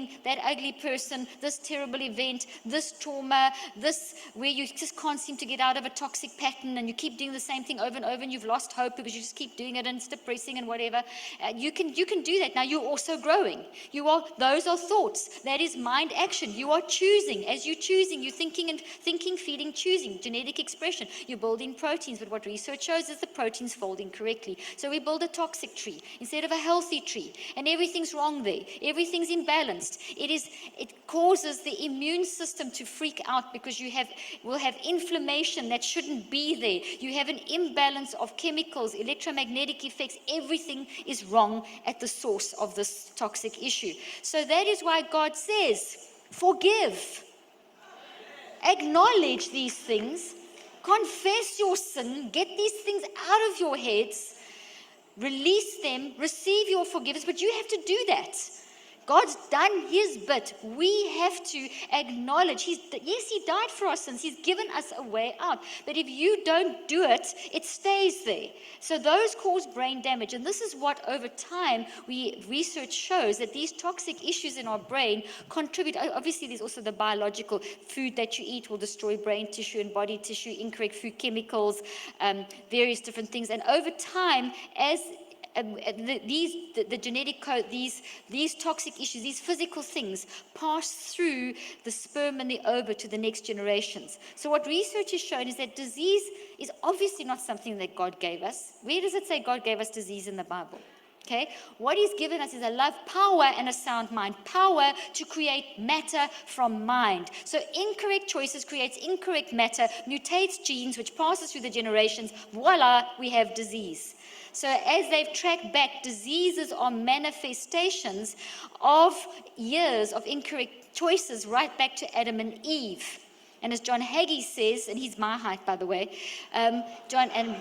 thing, that ugly person, this terrible event, this trauma, this where you just can't seem to get out of a toxic pattern and you keep doing the same thing over and over and you've lost hope because you just keep doing it and it's depressing and whatever. You can do that. Now you're also growing. Those are thoughts. That is mind action. You are choosing. As you're choosing, you're thinking, feeling, choosing. Genetic expression. You're building proteins, but what research shows is the proteins fold incorrectly. So we build a toxic tree instead of a healthy tree, and everything's wrong there. Everything's imbalanced. It causes the immune system to freak out because will have inflammation that shouldn't be there. You have an imbalance of chemicals, electromagnetic effects. Everything is wrong at the source of this toxic issue. So that is why God says, forgive. Acknowledge these things. Confess your sin. Get these things out of your heads. Release them. Receive your forgiveness. But you have to do that. God's done his bit. We have to acknowledge. Yes, he died for our sins. He's given us a way out. But if you don't do it, it stays there. So those cause brain damage. And this is what, over time, research shows that these toxic issues in our brain contribute. Obviously, there's also the biological. Food that you eat will destroy brain tissue and body tissue, incorrect food chemicals, various different things. And over time, as the genetic code, these toxic issues, these physical things pass through the sperm and the ova to the next generations. So what research has shown is that disease is obviously not something that God gave us. Where does it say God gave us disease in the Bible? Okay, what he's given us is a love, power, and a sound mind. Power to create matter from mind. So incorrect choices creates incorrect matter, mutates genes, which passes through the generations. Voila, we have disease. So as they've tracked back, diseases are manifestations of years of incorrect choices right back to Adam and Eve. And as John Hagee says, and he's my height, by the way, John, and